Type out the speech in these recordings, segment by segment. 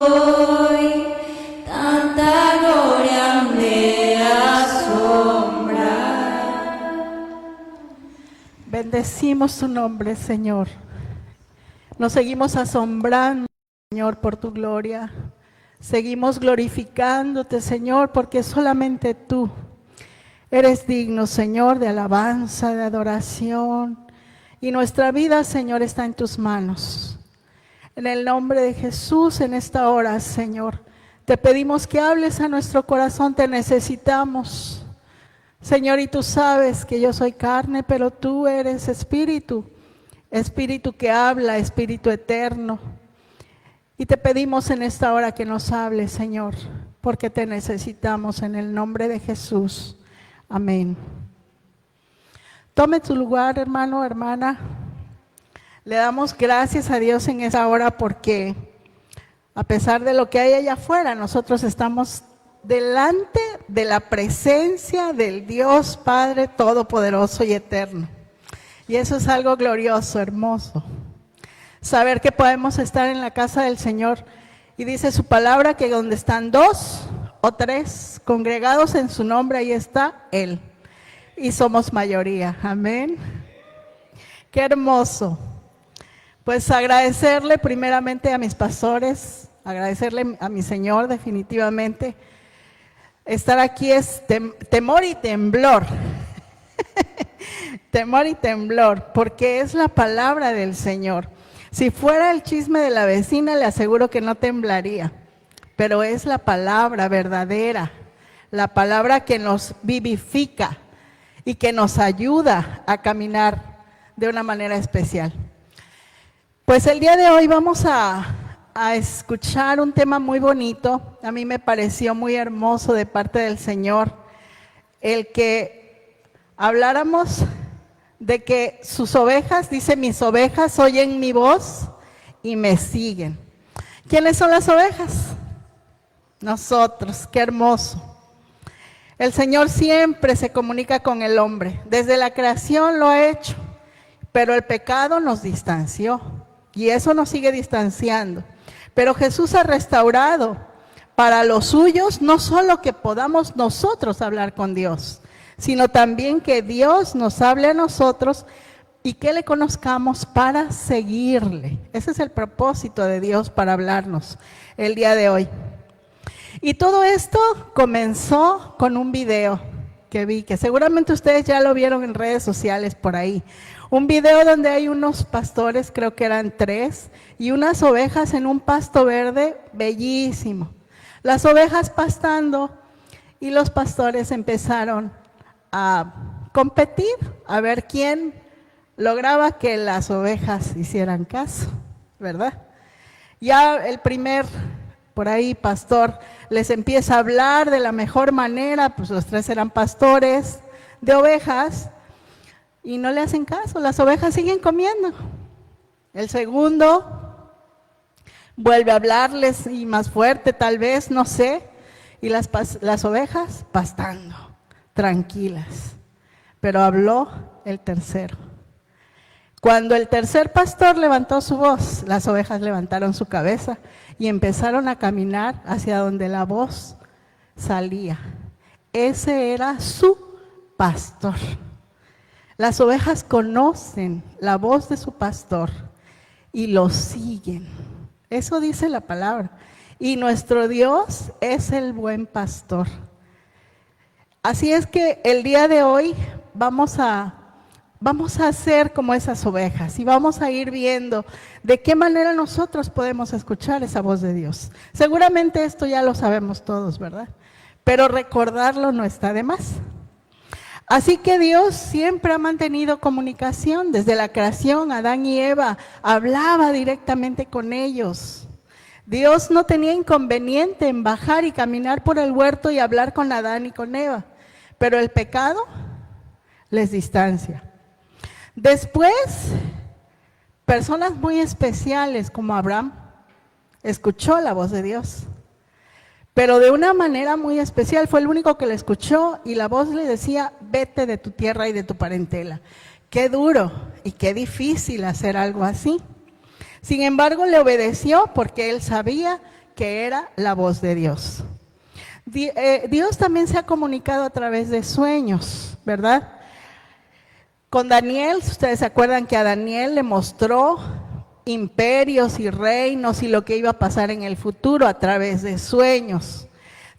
Hoy tanta gloria me asombra. Bendecimos tu nombre, Señor. Nos seguimos asombrando, Señor, por tu gloria. Seguimos glorificándote, Señor, porque solamente tú eres digno, Señor, de alabanza, de adoración. Y nuestra vida, Señor, está en tus manos. En el nombre de Jesús, en esta hora, Señor, te pedimos que hables a nuestro corazón, te necesitamos. Señor, y tú sabes que yo soy carne, pero tú eres espíritu, espíritu que habla, espíritu eterno. Y te pedimos en esta hora que nos hables, Señor, porque te necesitamos en el nombre de Jesús. Amén. Tome tu lugar, hermano, hermana. Le damos gracias a Dios en esta hora porque a pesar de lo que hay allá afuera, nosotros estamos delante de la presencia del Dios Padre Todopoderoso y Eterno. Y eso es algo glorioso, hermoso. Saber que podemos estar en la casa del Señor. Y dice su palabra que donde están 2 o 3 congregados en su nombre, ahí está Él. Y somos mayoría. Amén. Qué hermoso. Pues agradecerle primeramente a mis pastores, agradecerle a mi Señor definitivamente. Estar aquí es temor y temblor. Temor y temblor, porque es la palabra del Señor. Si fuera el chisme de la vecina, le aseguro que no temblaría, pero es la palabra verdadera, la palabra que nos vivifica y que nos ayuda a caminar de una manera especial. Pues el día de hoy vamos a escuchar un tema muy bonito. A mí me pareció muy hermoso de parte del Señor el que habláramos de que sus ovejas, dice, mis ovejas oyen mi voz y me siguen. ¿Quiénes son las ovejas? Nosotros, qué hermoso. El Señor siempre se comunica con el hombre, desde la creación lo ha hecho, pero el pecado nos distanció y eso nos sigue distanciando. Pero Jesús ha restaurado para los suyos no solo que podamos nosotros hablar con Dios, sino también que Dios nos hable a nosotros y que le conozcamos para seguirle. Ese es el propósito de Dios para hablarnos el día de hoy. Y todo esto comenzó con un video que vi, que seguramente ustedes ya lo vieron en redes sociales por ahí. Un video donde hay unos pastores, creo que eran 3, y unas ovejas en un pasto verde bellísimo. Las ovejas pastando y los pastores empezaron a competir, a ver quién lograba que las ovejas hicieran caso, ¿verdad? Ya el primer, por ahí, pastor les empieza a hablar de la mejor manera, pues los 3 eran pastores de ovejas y no le hacen caso, las ovejas siguen comiendo. El segundo vuelve a hablarles y más fuerte tal vez, no sé, y las ovejas pastando, tranquilas. Pero habló el tercero. Cuando el tercer pastor levantó su voz, las ovejas levantaron su cabeza y empezaron a caminar hacia donde la voz salía. Ese era su pastor. Las ovejas conocen la voz de su pastor y lo siguen. Eso dice la palabra. Y nuestro Dios es el buen pastor. Así es que el día de hoy vamos a ser como esas ovejas y vamos a ir viendo de qué manera nosotros podemos escuchar esa voz de Dios. Seguramente esto ya lo sabemos todos, ¿verdad? Pero recordarlo no está de más. Así que Dios siempre ha mantenido comunicación. Desde la creación, Adán y Eva hablaba directamente con ellos. Dios no tenía inconveniente en bajar y caminar por el huerto y hablar con Adán y con Eva, pero el pecado les distancia. Después, personas muy especiales como Abraham escuchó la voz de Dios, pero de una manera muy especial. Fue el único que la escuchó y la voz le decía, vete de tu tierra y de tu parentela. Qué duro y qué difícil hacer algo así. Sin embargo, le obedeció porque él sabía que era la voz de Dios. Dios también se ha comunicado a través de sueños, ¿verdad? Con Daniel, ustedes se acuerdan que a Daniel le mostró imperios y reinos y lo que iba a pasar en el futuro a través de sueños.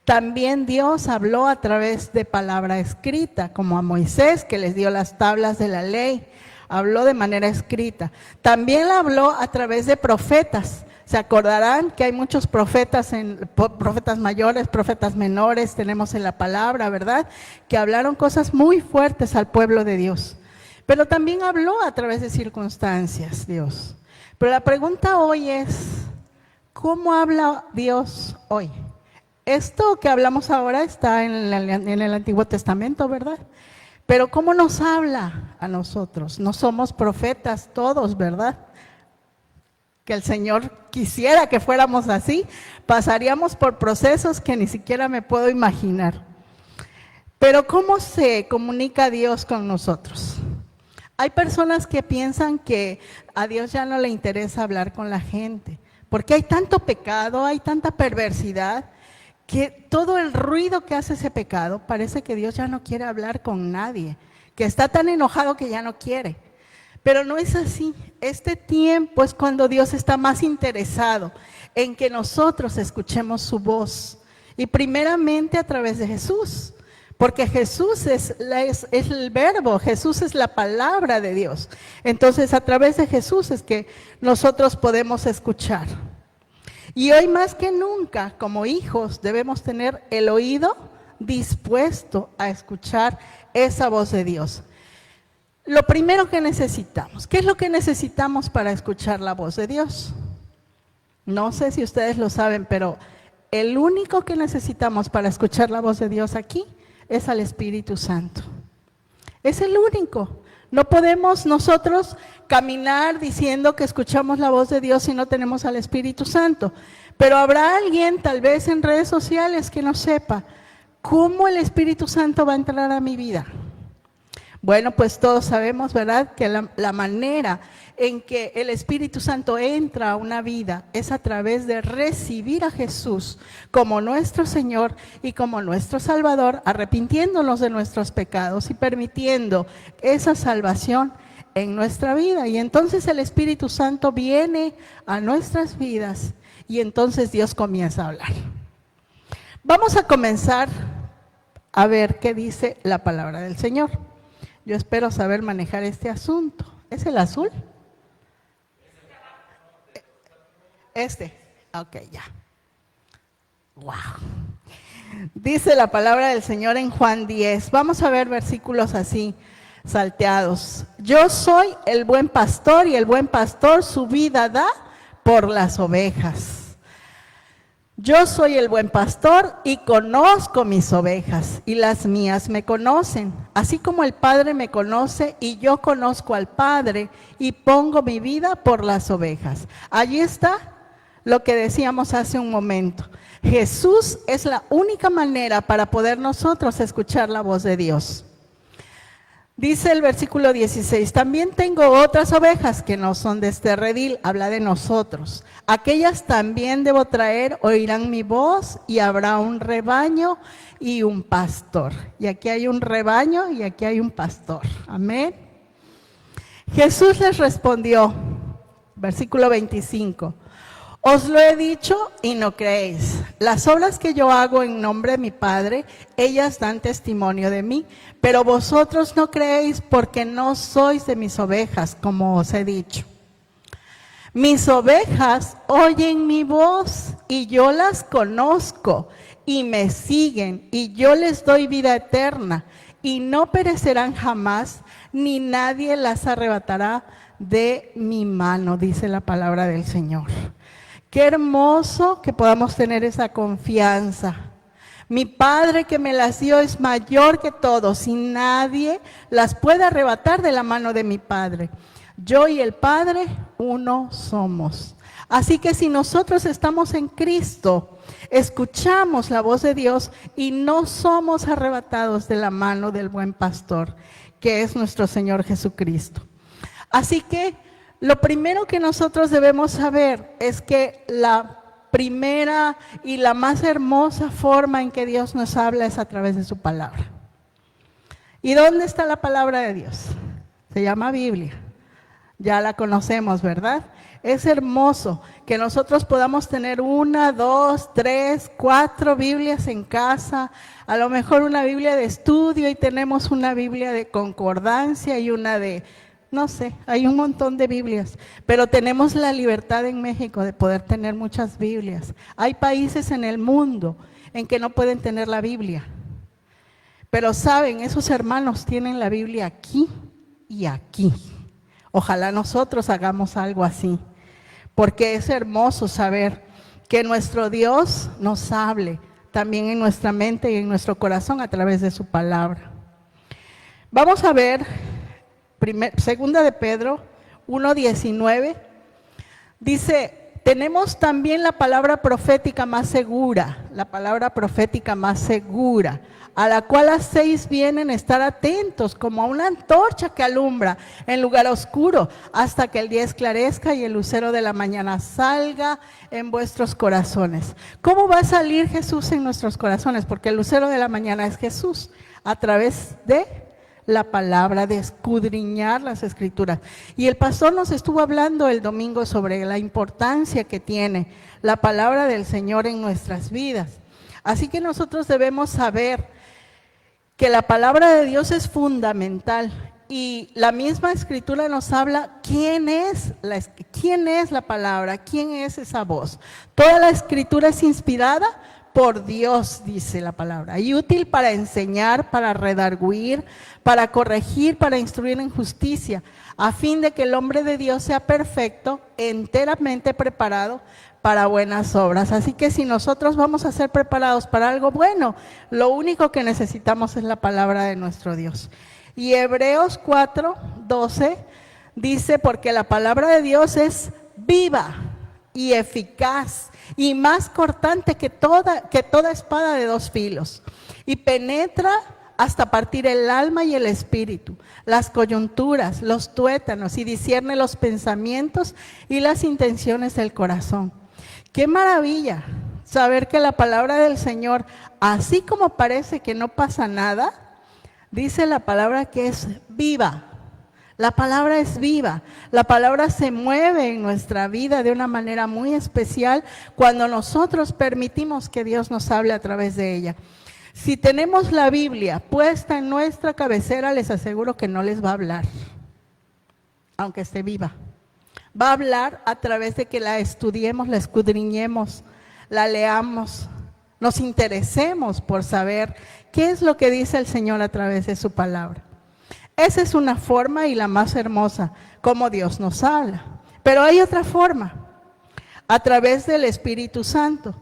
También Dios habló a través de palabra escrita, como a Moisés, que les dio las tablas de la ley, habló de manera escrita. También habló a través de profetas. Se acordarán que hay muchos profetas, profetas mayores, profetas menores, tenemos en la palabra, ¿verdad? Que hablaron cosas muy fuertes al pueblo de Dios. Pero también habló a través de circunstancias, Dios. Pero la pregunta hoy es, ¿cómo habla Dios hoy? Esto que hablamos ahora está en el Antiguo Testamento, ¿verdad? Pero ¿cómo nos habla a nosotros? No somos profetas todos, ¿verdad? Que el Señor quisiera que fuéramos así, pasaríamos por procesos que ni siquiera me puedo imaginar. Pero ¿cómo se comunica Dios con nosotros? Hay personas que piensan que a Dios ya no le interesa hablar con la gente, porque hay tanto pecado, hay tanta perversidad, que todo el ruido que hace ese pecado parece que Dios ya no quiere hablar con nadie, que está tan enojado que ya no quiere. Pero no es así. Este tiempo es cuando Dios está más interesado en que nosotros escuchemos su voz. Y primeramente a través de Jesús. Porque Jesús es el verbo, Jesús es la palabra de Dios. Entonces a través de Jesús es que nosotros podemos escuchar. Y hoy más que nunca, como hijos, debemos tener el oído dispuesto a escuchar esa voz de Dios. Lo primero que necesitamos, ¿qué es lo que necesitamos para escuchar la voz de Dios? No sé si ustedes lo saben, pero el único que necesitamos para escuchar la voz de Dios aquí es al Espíritu Santo. Es el único. No podemos nosotros caminar diciendo que escuchamos la voz de Dios si no tenemos al Espíritu Santo. Pero habrá alguien tal vez en redes sociales que no sepa cómo el Espíritu Santo va a entrar a mi vida. Bueno, pues todos sabemos, ¿verdad?, que la manera en que el Espíritu Santo entra a una vida es a través de recibir a Jesús como nuestro Señor y como nuestro Salvador, arrepintiéndonos de nuestros pecados y permitiendo esa salvación en nuestra vida. Y entonces el Espíritu Santo viene a nuestras vidas y entonces Dios comienza a hablar. Vamos a comenzar a ver qué dice la palabra del Señor. Yo espero saber manejar este asunto. ¿Es el azul? Ok, ya. Wow. Dice la palabra del Señor en Juan 10. Vamos a ver versículos así, salteados. Yo soy el buen pastor y el buen pastor su vida da por las ovejas. Yo soy el buen pastor y conozco mis ovejas y las mías me conocen, así como el Padre me conoce y yo conozco al Padre y pongo mi vida por las ovejas. Allí está lo que decíamos hace un momento. Jesús es la única manera para poder nosotros escuchar la voz de Dios. Dice el versículo 16, también tengo otras ovejas que no son de este redil, habla de nosotros. Aquellas también debo traer, oirán mi voz y habrá un rebaño y un pastor. Y aquí hay un rebaño y aquí hay un pastor. Amén. Jesús les respondió, versículo 25. Os lo he dicho y no creéis. Las obras que yo hago en nombre de mi Padre, ellas dan testimonio de mí, pero vosotros no creéis porque no sois de mis ovejas, como os he dicho. Mis ovejas oyen mi voz y yo las conozco y me siguen y yo les doy vida eterna y no perecerán jamás, ni nadie las arrebatará de mi mano, dice la palabra del Señor. Qué hermoso que podamos tener esa confianza. Mi Padre que me las dio es mayor que todos y nadie las puede arrebatar de la mano de mi Padre. Yo y el Padre uno somos. Así que si nosotros estamos en Cristo, escuchamos la voz de Dios y no somos arrebatados de la mano del buen pastor, que es nuestro Señor Jesucristo. Así que lo primero que nosotros debemos saber es que la primera y la más hermosa forma en que Dios nos habla es a través de su palabra. ¿Y dónde está la palabra de Dios? Se llama Biblia. Ya la conocemos, ¿verdad? Es hermoso que nosotros podamos tener 1, 2, 3, 4 Biblias en casa, a lo mejor una Biblia de estudio y tenemos una Biblia de concordancia y una de, no sé, hay un montón de Biblias, pero tenemos la libertad en México de poder tener muchas Biblias. Hay países en el mundo en que no pueden tener la Biblia, pero saben, esos hermanos tienen la Biblia aquí y aquí. Ojalá nosotros hagamos algo así, porque es hermoso saber que nuestro Dios nos hable también en nuestra mente y en nuestro corazón a través de su palabra. Vamos a ver segunda de Pedro 1:19, dice, tenemos también la palabra profética más segura, a la cual hacéis bien en estar atentos, como a una antorcha que alumbra en lugar oscuro, hasta que el día esclarezca y el lucero de la mañana salga en vuestros corazones. ¿Cómo va a salir Jesús en nuestros corazones? Porque el lucero de la mañana es Jesús, a través de la palabra, de escudriñar las escrituras. Y el pastor nos estuvo hablando el domingo sobre la importancia que tiene la palabra del Señor en nuestras vidas. Así que nosotros debemos saber que la palabra de Dios es fundamental y la misma escritura nos habla quién es la palabra, quién es esa voz. Toda la escritura es inspirada por Dios, dice la palabra, y útil para enseñar, para redarguir, para corregir, para instruir en justicia, a fin de que el hombre de Dios sea perfecto, enteramente preparado para buenas obras. Así que si nosotros vamos a ser preparados para algo bueno, lo único que necesitamos es la palabra de nuestro Dios. Y Hebreos 4:12 dice, porque la palabra de Dios es viva y eficaz y más cortante que toda espada de 2 filos, y penetra hasta partir el alma y el espíritu, las coyunturas, los tuétanos, y discierne los pensamientos y las intenciones del corazón. ¡Qué maravilla! Saber que la palabra del Señor, así como parece que no pasa nada, dice la palabra que es viva. La palabra es viva, la palabra se mueve en nuestra vida de una manera muy especial cuando nosotros permitimos que Dios nos hable a través de ella. Si tenemos la Biblia puesta en nuestra cabecera, les aseguro que no les va a hablar, aunque esté viva. Va a hablar a través de que la estudiemos, la escudriñemos, la leamos, nos interesemos por saber qué es lo que dice el Señor a través de su palabra. Esa es una forma y la más hermosa, como Dios nos habla. Pero hay otra forma, a través del Espíritu Santo.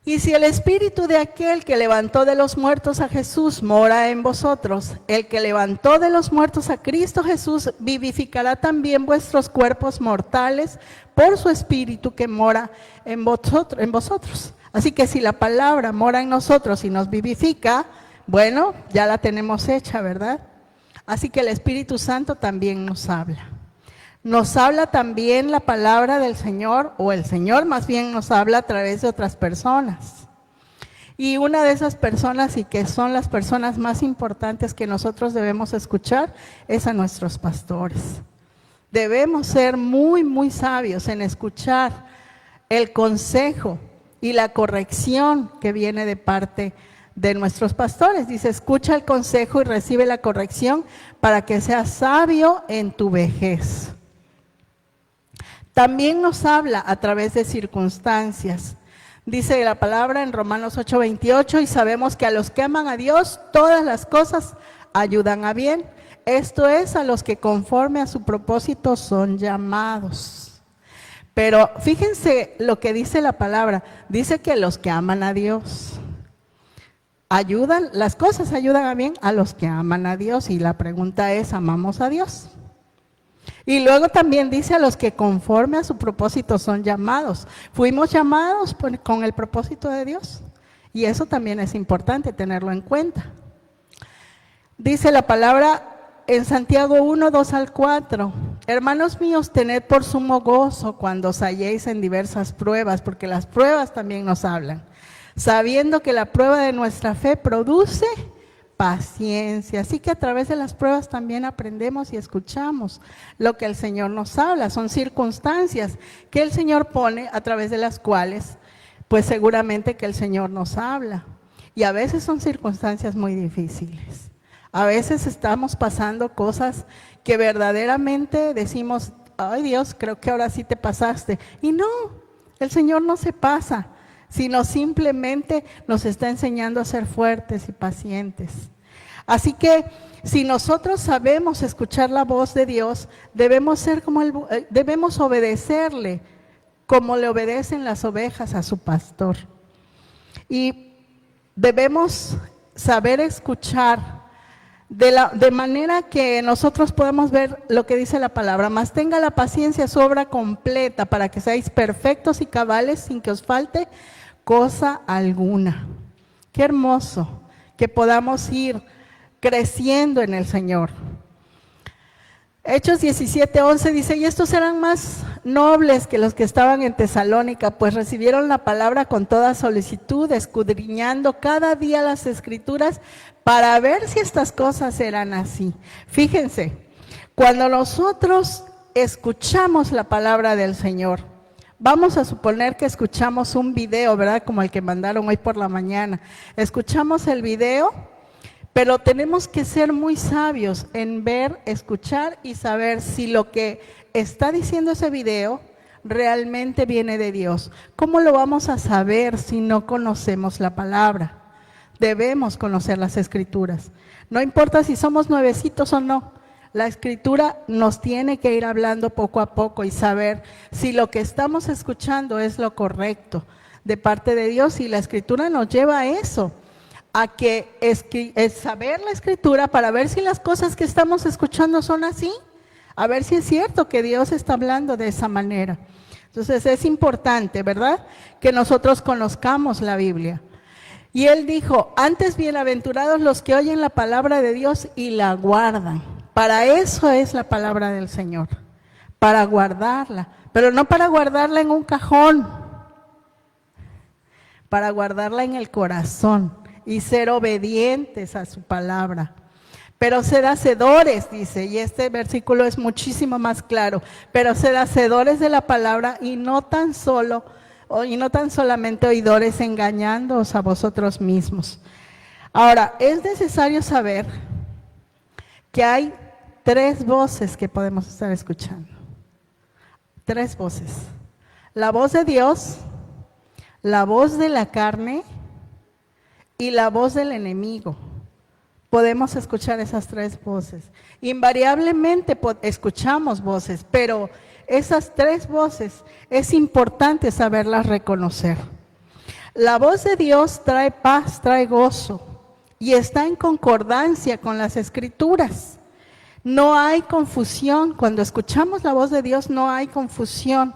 Y si el Espíritu de aquel que levantó de los muertos a Jesús mora en vosotros, el que levantó de los muertos a Cristo Jesús vivificará también vuestros cuerpos mortales por su Espíritu que mora en vosotros. Así que si la palabra mora en nosotros y nos vivifica, bueno, ya la tenemos hecha, ¿verdad? Así que el Espíritu Santo también nos habla. Nos habla también la palabra del Señor, o el Señor más bien nos habla a través de otras personas. Y una de esas personas, y que son las personas más importantes que nosotros debemos escuchar, es a nuestros pastores. Debemos ser muy, muy sabios en escuchar el consejo y la corrección que viene de parte de nuestros pastores. Dice, escucha el consejo y recibe la corrección para que seas sabio en tu vejez. También nos habla a través de circunstancias. Dice la palabra en Romanos 8:28, y sabemos que a los que aman a Dios, todas las cosas ayudan a bien. Esto es, a los que conforme a su propósito son llamados. Pero fíjense lo que dice la palabra. Dice que los que aman a Dios ayudan, las cosas ayudan a bien a los que aman a Dios. Y la pregunta es, ¿amamos a Dios? Y luego también dice a los que conforme a su propósito son llamados. Fuimos llamados con el propósito de Dios. Y eso también es importante tenerlo en cuenta. Dice la palabra en Santiago 1, 2 al 4. Hermanos míos, tened por sumo gozo cuando os halléis en diversas pruebas, porque las pruebas también nos hablan, sabiendo que la prueba de nuestra fe produce paciencia. Así que a través de las pruebas también aprendemos y escuchamos lo que el Señor nos habla. Son circunstancias que el Señor pone a través de las cuales, pues seguramente que el Señor nos habla. Y a veces son circunstancias muy difíciles. A veces estamos pasando cosas que verdaderamente decimos, ay Dios, creo que ahora sí te pasaste. Y no, el Señor no se pasa, sino simplemente nos está enseñando a ser fuertes y pacientes. Así que si nosotros sabemos escuchar la voz de Dios, debemos obedecerle como le obedecen las ovejas a su pastor. Y debemos saber escuchar de manera que nosotros podamos ver lo que dice la palabra. Mas tenga la paciencia su obra completa para que seáis perfectos y cabales sin que os falte cosa alguna. Qué hermoso que podamos ir creciendo en el Señor. Hechos 17:11 dice, y estos eran más nobles que los que estaban en Tesalónica, pues recibieron la palabra con toda solicitud, escudriñando cada día las Escrituras para ver si estas cosas eran así. Fíjense, cuando nosotros escuchamos la palabra del Señor, vamos a suponer que escuchamos un video, ¿verdad? Como el que mandaron hoy por la mañana. Escuchamos el video, pero tenemos que ser muy sabios en ver, escuchar y saber si lo que está diciendo ese video realmente viene de Dios. ¿Cómo lo vamos a saber si no conocemos la palabra? Debemos conocer las Escrituras. No importa si somos nuevecitos o no. La Escritura nos tiene que ir hablando poco a poco y saber si lo que estamos escuchando es lo correcto de parte de Dios. Y la Escritura nos lleva a eso, a que es saber la Escritura para ver si las cosas que estamos escuchando son así, a ver si es cierto que Dios está hablando de esa manera. Entonces es importante, ¿verdad?, que nosotros conozcamos la Biblia. Y él dijo, antes bienaventurados los que oyen la palabra de Dios y la guardan. Para eso es la palabra del Señor, para guardarla, pero no para guardarla en un cajón, para guardarla en el corazón y ser obedientes a su palabra. Pero sed hacedores, dice, y este versículo es muchísimo más claro, pero sed hacedores de la palabra y no tan solamente oidores, engañándoos a vosotros mismos. Ahora, es necesario saber que hay 3 voces que podemos estar escuchando. 3 voces. La voz de Dios, la voz de la carne y la voz del enemigo. Podemos escuchar esas 3 voces. Invariablemente escuchamos voces, pero esas 3 voces es importante saberlas reconocer. La voz de Dios trae paz, trae gozo y está en concordancia con las Escrituras. No hay confusión. Cuando escuchamos la voz de Dios no hay confusión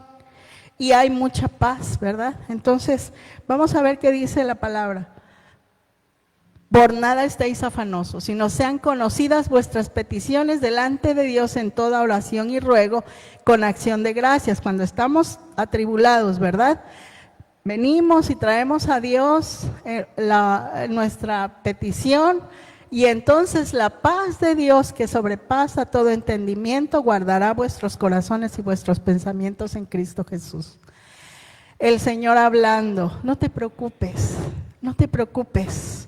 y hay mucha paz, ¿verdad? Entonces, vamos a ver qué dice la palabra. Por nada estéis afanosos, sino sean conocidas vuestras peticiones delante de Dios en toda oración y ruego con acción de gracias. Cuando estamos atribulados, ¿verdad?, venimos y traemos a Dios nuestra petición. Y entonces la paz de Dios, que sobrepasa todo entendimiento, guardará vuestros corazones y vuestros pensamientos en Cristo Jesús. El Señor hablando, no te preocupes, no te preocupes.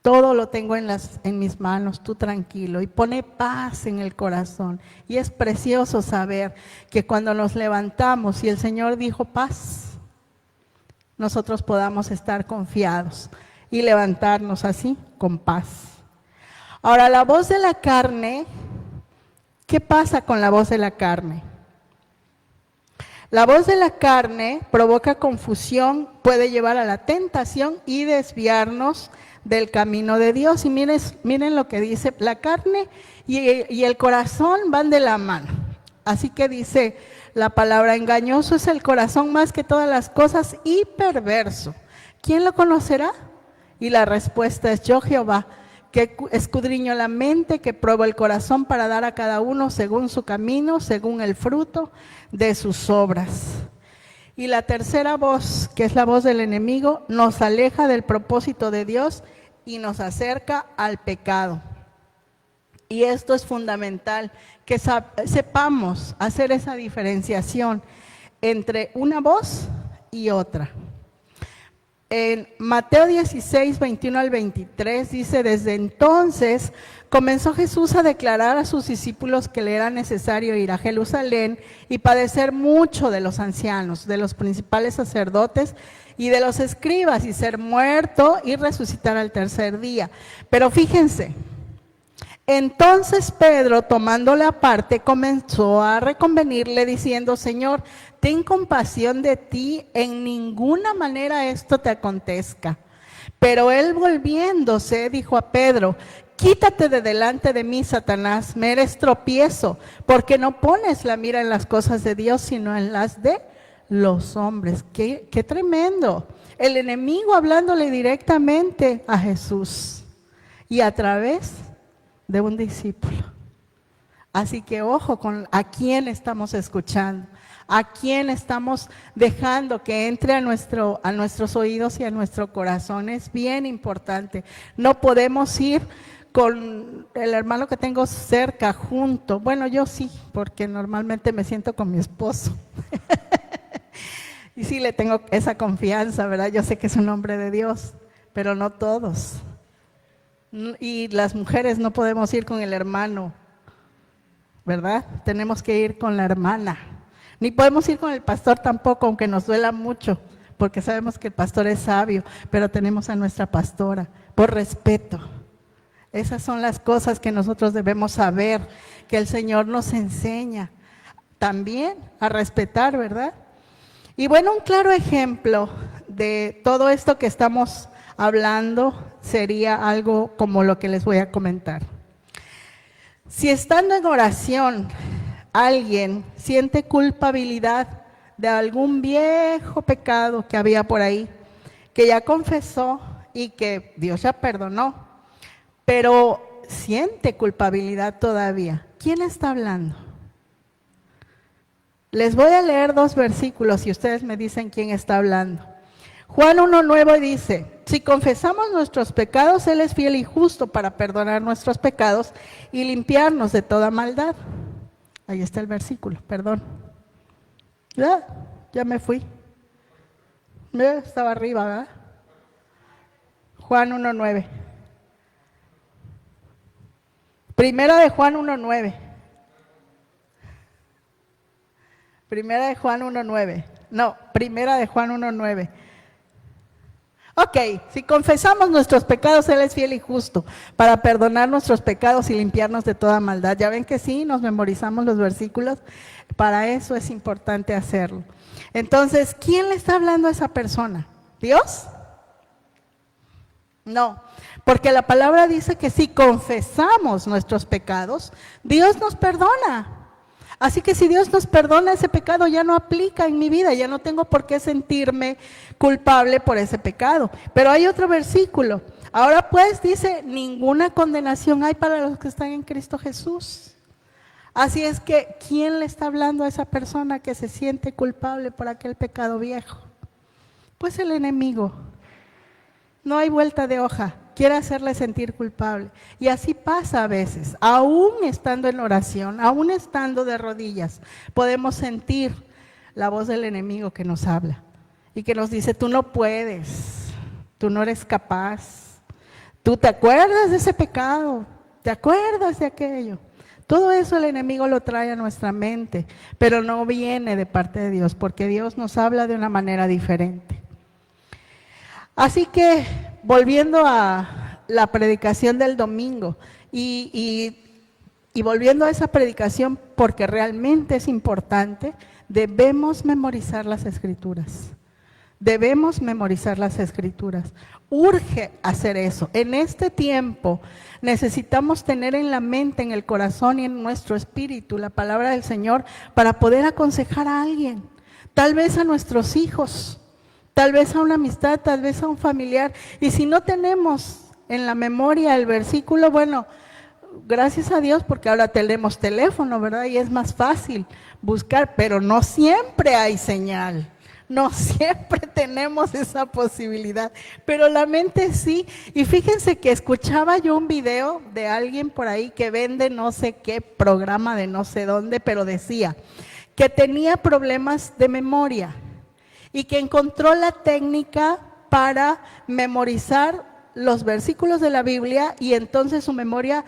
Todo lo tengo en mis manos, tú tranquilo. Y pone paz en el corazón. Y es precioso saber que cuando nos levantamos y el Señor dijo paz, nosotros podamos estar confiados y levantarnos así con paz. Ahora, la voz de la carne, ¿qué pasa con la voz de la carne? La voz de la carne provoca confusión, puede llevar a la tentación y desviarnos del camino de Dios. Y miren lo que dice, la carne y el corazón van de la mano. Así que dice la palabra, engañoso es el corazón más que todas las cosas y perverso. ¿Quién lo conocerá? Y la respuesta es yo, Jehová, que escudriño la mente, que pruebo el corazón para dar a cada uno según su camino, según el fruto de sus obras. Y la tercera voz, que es la voz del enemigo, nos aleja del propósito de Dios y nos acerca al pecado. Y esto es fundamental, que sepamos hacer esa diferenciación entre una voz y otra. En Mateo 16, 21 al 23 dice: desde entonces comenzó Jesús a declarar a sus discípulos que le era necesario ir a Jerusalén y padecer mucho de los ancianos, de los principales sacerdotes y de los escribas, y ser muerto y resucitar al tercer día. Pero fíjense, entonces Pedro, tomándole aparte, comenzó a reconvenirle diciendo: Señor, ten compasión de ti, en ninguna manera esto te acontezca. Pero él, volviéndose, dijo a Pedro: quítate de delante de mí, Satanás, me eres tropiezo, porque no pones la mira en las cosas de Dios, sino en las de los hombres. ¡Qué tremendo! El enemigo hablándole directamente a Jesús y a través de un discípulo. Así que ojo con a quién estamos escuchando, a quién estamos dejando que entre a nuestros oídos y a nuestro corazón. Es bien importante. No podemos ir con el hermano que tengo cerca, junto. Bueno, yo sí, porque normalmente me siento con mi esposo. Y sí le tengo esa confianza, ¿verdad? Yo sé que es un hombre de Dios, pero no todos. Y las mujeres no podemos ir con el hermano, ¿verdad? Tenemos que ir con la hermana. Ni podemos ir con el pastor tampoco, aunque nos duela mucho, porque sabemos que el pastor es sabio, pero tenemos a nuestra pastora, por respeto. Esas son las cosas que nosotros debemos saber, que el Señor nos enseña también a respetar, ¿verdad? Y bueno, un claro ejemplo de todo esto que estamos hablando sería algo como lo que les voy a comentar. Si estando en oración alguien siente culpabilidad de algún viejo pecado que había por ahí, que ya confesó y que Dios ya perdonó, pero siente culpabilidad todavía, ¿quién está hablando? Les voy a leer 2 versículos y ustedes me dicen quién está hablando. Juan 1:9 dice: si confesamos nuestros pecados, Él es fiel y justo para perdonar nuestros pecados y limpiarnos de toda maldad. Ahí está el versículo, perdón. Ya me fui. Estaba arriba, ¿verdad? Juan 1:9. Primera de Juan 1:9. Primera de Juan 1:9. No, Primera de Juan 1:9. Ok, si confesamos nuestros pecados, Él es fiel y justo para perdonar nuestros pecados y limpiarnos de toda maldad. Ya ven que sí, nos memorizamos los versículos, para eso es importante hacerlo. Entonces, ¿quién le está hablando a esa persona? ¿Dios? No, porque la palabra dice que si confesamos nuestros pecados, Dios nos perdona. Así que si Dios nos perdona, ese pecado ya no aplica en mi vida, ya no tengo por qué sentirme culpable por ese pecado. Pero hay otro versículo. Ahora pues dice: ninguna condenación hay para los que están en Cristo Jesús. Así es que, ¿quién le está hablando a esa persona que se siente culpable por aquel pecado viejo? Pues el enemigo. No hay vuelta de hoja. Quiere hacerle sentir culpable. Y así pasa a veces, aún estando en oración, aún estando de rodillas, podemos sentir la voz del enemigo que nos habla y que nos dice: tú no puedes, tú no eres capaz, tú te acuerdas de ese pecado, te acuerdas de aquello. Todo eso el enemigo lo trae a nuestra mente, pero no viene de parte de Dios, porque Dios nos habla de una manera diferente. Así que, volviendo a la predicación del domingo y volviendo a esa predicación, porque realmente es importante, debemos memorizar las Escrituras. Debemos memorizar las Escrituras. Urge hacer eso. En este tiempo necesitamos tener en la mente, en el corazón y en nuestro espíritu la palabra del Señor para poder aconsejar a alguien, tal vez a nuestros hijos, tal vez a una amistad, tal vez a un familiar. Y si no tenemos en la memoria el versículo, bueno, gracias a Dios porque ahora tenemos teléfono, ¿verdad? Y es más fácil buscar, pero no siempre hay señal. No siempre tenemos esa posibilidad, pero la mente sí. Y fíjense que escuchaba yo un video de alguien por ahí que vende no sé qué programa de no sé dónde, pero decía que tenía problemas de memoria y que encontró la técnica para memorizar los versículos de la Biblia y entonces su memoria,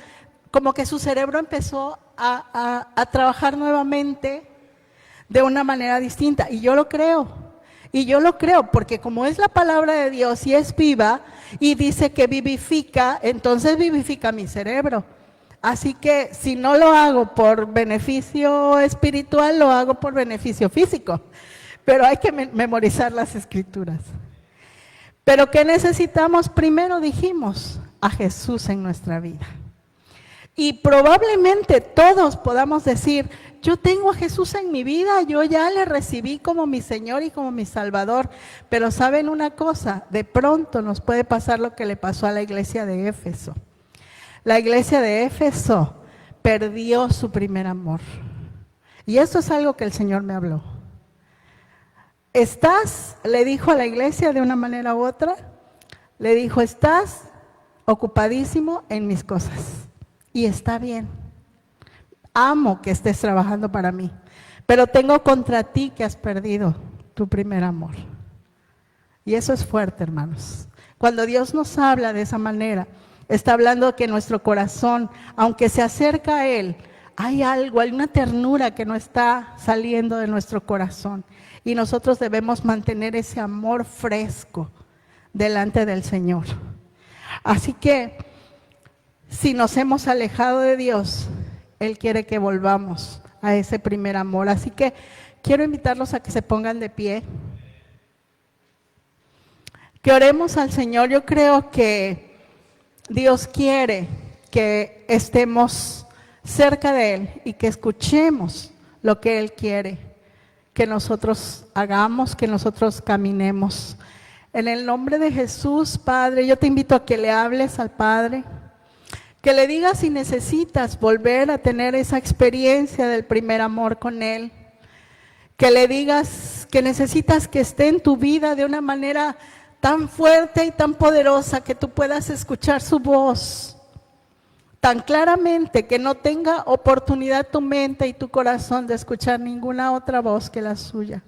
como que su cerebro empezó a trabajar nuevamente de una manera distinta. Y yo lo creo. Y yo lo creo porque como es la palabra de Dios y es viva y dice que vivifica, entonces vivifica mi cerebro. Así que si no lo hago por beneficio espiritual, lo hago por beneficio físico. Pero hay que memorizar las escrituras. Pero ¿qué necesitamos? Primero dijimos a Jesús en nuestra vida. Y probablemente todos podamos decir, yo tengo a Jesús en mi vida, yo ya le recibí como mi Señor y como mi Salvador. Pero ¿saben una cosa? De pronto nos puede pasar lo que le pasó a la iglesia de Éfeso. La iglesia de Éfeso perdió su primer amor. Y eso es algo que el Señor me habló. Le dijo a la iglesia de una manera u otra, le dijo, estás ocupadísimo en mis cosas. Y está bien, amo que estés trabajando para mí, pero tengo contra ti que has perdido tu primer amor. Y eso es fuerte, hermanos. Cuando Dios nos habla de esa manera, está hablando que nuestro corazón, aunque se acerca a Él, hay algo, hay una ternura que no está saliendo de nuestro corazón. Y nosotros debemos mantener ese amor fresco delante del Señor. Así que, si nos hemos alejado de Dios, Él quiere que volvamos a ese primer amor. Así que quiero invitarlos a que se pongan de pie, que oremos al Señor. Yo creo que Dios quiere que estemos cerca de Él y que escuchemos lo que Él quiere que nosotros hagamos, que nosotros caminemos. En el nombre de Jesús, Padre, yo te invito a que le hables al Padre. Que le digas si necesitas volver a tener esa experiencia del primer amor con Él. Que le digas que necesitas que esté en tu vida de una manera tan fuerte y tan poderosa que tú puedas escuchar su voz tan claramente que no tenga oportunidad tu mente y tu corazón de escuchar ninguna otra voz que la suya.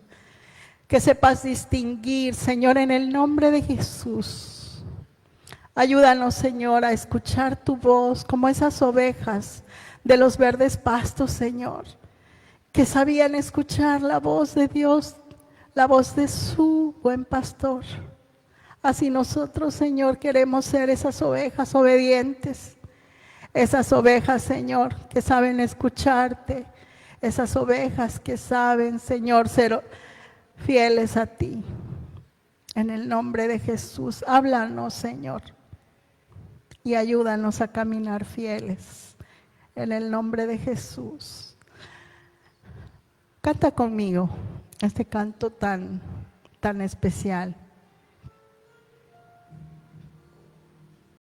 Que sepas distinguir, Señor, en el nombre de Jesús. Ayúdanos, Señor, a escuchar tu voz como esas ovejas de los verdes pastos, Señor, que sabían escuchar la voz de Dios, la voz de su buen pastor. Así nosotros, Señor, queremos ser esas ovejas obedientes, esas ovejas, Señor, que saben escucharte, esas ovejas que saben, Señor, ser fieles a ti. En el nombre de Jesús, háblanos, Señor, y ayúdanos a caminar fieles. En el nombre de Jesús. Canta conmigo este canto tan especial.